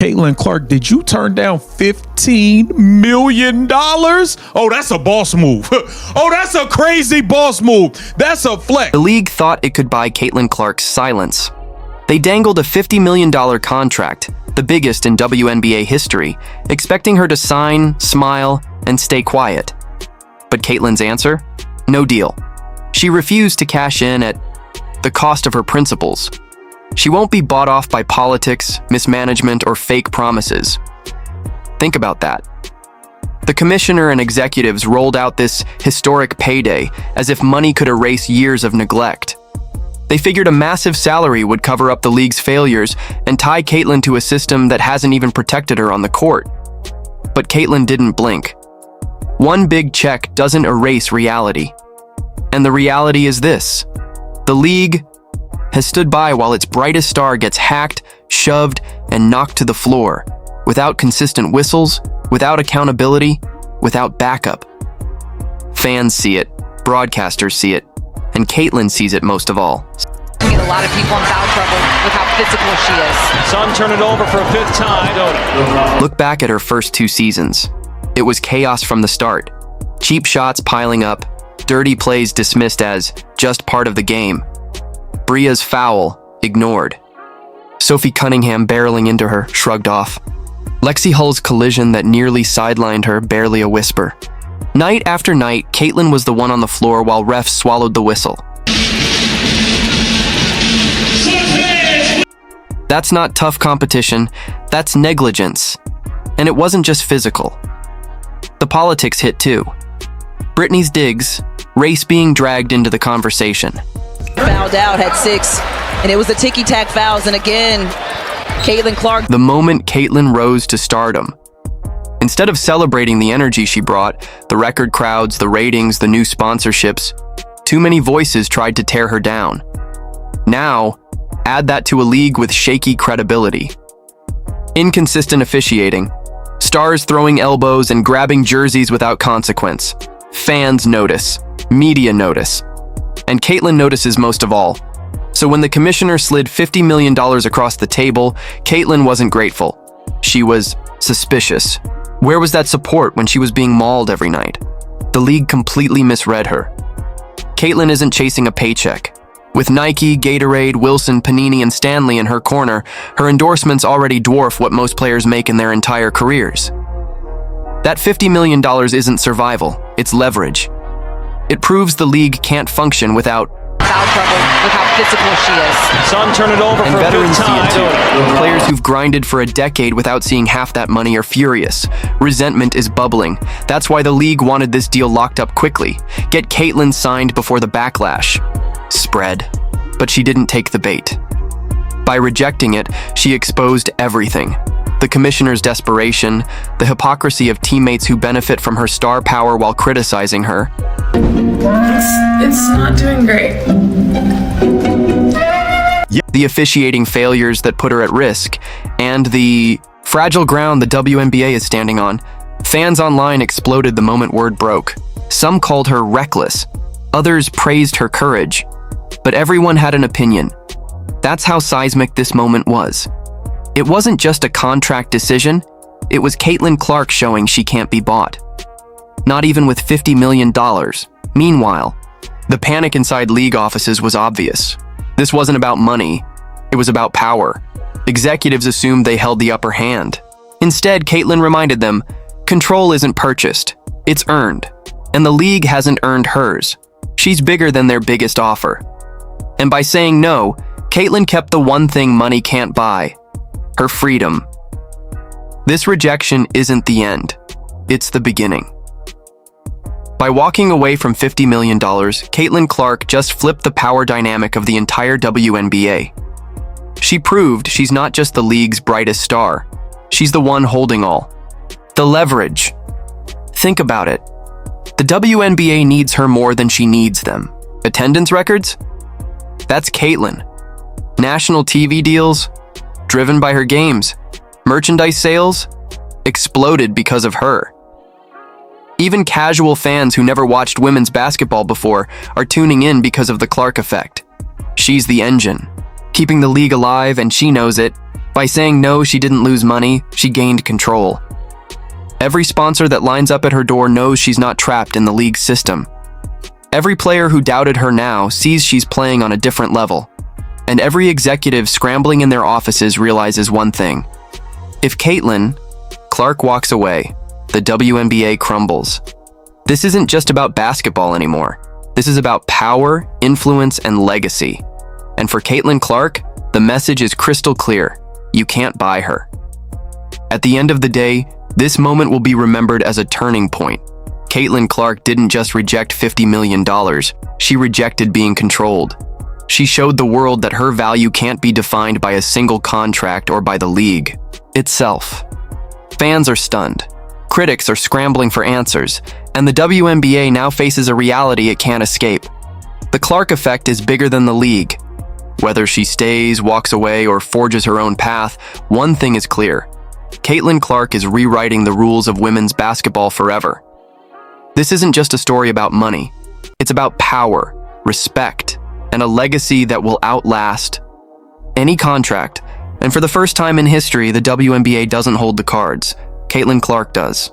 Caitlin Clark, did you turn down $15 million? Oh, that's a boss move. Oh, that's a crazy boss move. That's a flex. The league thought it could buy Caitlin Clark's silence. They dangled a $50 million contract, the biggest in WNBA history, expecting her to sign, smile, and stay quiet. But Caitlin's answer? No deal. She refused to cash in at the cost of her principles. She won't be bought off by politics, mismanagement, or fake promises. Think about that. The commissioner and executives rolled out this historic payday as if money could erase years of neglect. They figured a massive salary would cover up the league's failures and tie Caitlin to a system that hasn't even protected her on the court. But Caitlin didn't blink. One big check doesn't erase reality. And the reality is this: the league has stood by while its brightest star gets hacked, shoved, and knocked to the floor, without consistent whistles, without accountability, without backup. Fans see it, broadcasters see it, and Caitlin sees it most of all. Get a lot of people in foul trouble with how physical she is. Sun turn it over for a fifth time. Look back at her first 2 seasons. It was chaos from the start. Cheap shots piling up, dirty plays dismissed as just part of the game. Bria's foul ignored. Sophie Cunningham barreling into her, shrugged off. Lexi Hull's collision that nearly sidelined her, barely a whisper. Night after night, Caitlin was the one on the floor while refs swallowed the whistle. That's not tough competition, that's negligence. And it wasn't just physical. The politics hit too. Brittany's digs, race being dragged into the conversation. Fouled out, had 6, and it was the ticky-tack fouls, and again, Caitlin Clark. The moment Caitlin rose to stardom, instead of celebrating the energy she brought, the record crowds, the ratings, the new sponsorships, too many voices tried to tear her down. Now, add that to a league with shaky credibility. Inconsistent officiating, stars throwing elbows and grabbing jerseys without consequence. Fans notice, media notice. And Caitlin notices most of all. So when the commissioner slid $50 million across the table, Caitlin wasn't grateful. She was suspicious. Where was that support when she was being mauled every night? The league completely misread her. Caitlin isn't chasing a paycheck. With Nike, Gatorade, Wilson, Panini, and Stanley in her corner, her endorsements already dwarf what most players make in their entire careers. That $50 million isn't survival, it's leverage. It proves the league can't function without Foul trouble with how physical she is. Sun turn it over and for a veterans fifth see it time. too. Players who've grinded for a decade without seeing half that money are furious. Resentment is bubbling. That's why the league wanted this deal locked up quickly. Get Caitlin signed before the backlash spread. But she didn't take the bait. By rejecting it, she exposed everything. The commissioner's desperation, the hypocrisy of teammates who benefit from her star power while criticizing her. It's not doing great. The officiating failures that put her at risk, and the fragile ground the WNBA is standing on. Fans online exploded the moment word broke. Some called her reckless, others praised her courage. But everyone had an opinion. That's how seismic this moment was. It wasn't just a contract decision, it was Caitlin Clark showing she can't be bought. Not even with $50 million. Meanwhile, the panic inside league offices was obvious. This wasn't about money, it was about power. Executives assumed they held the upper hand. Instead, Caitlin reminded them, control isn't purchased, it's earned. And the league hasn't earned hers. She's bigger than their biggest offer. And by saying no, Caitlin kept the one thing money can't buy: her freedom. This rejection isn't the end, it's the beginning. By walking away from $50 million, Caitlin Clark just flipped the power dynamic of the entire WNBA. She proved she's not just the league's brightest star, she's the one holding all. The leverage. Think about it. The WNBA needs her more than she needs them. Attendance records? That's Caitlin. National TV deals? Driven by her games. Merchandise sales? Exploded because of her. Even casual fans who never watched women's basketball before are tuning in because of the Clark effect. She's the engine, keeping the league alive, and she knows it, By saying no, she didn't lose money, she gained control. Every sponsor that lines up at her door knows she's not trapped in the league's system. Every player who doubted her now sees she's playing on a different level. And every executive scrambling in their offices realizes one thing. If Clark walks away, the WNBA crumbles. This isn't just about basketball anymore. This is about power, influence, and legacy. And for Clark, the message is crystal clear. You can't buy her. At the end of the day, this moment will be remembered as a turning point. Clark didn't just reject $50 million, she rejected being controlled. She showed the world that her value can't be defined by a single contract or by the league itself. Fans are stunned. Critics are scrambling for answers, and the WNBA now faces a reality it can't escape. The Clark effect is bigger than the league. Whether she stays, walks away, or forges her own path, one thing is clear. Clark is rewriting the rules of women's basketball forever. This isn't just a story about money. It's about power, respect, and a legacy that will outlast any contract. And for the first time in history, the WNBA doesn't hold the cards. Clark does.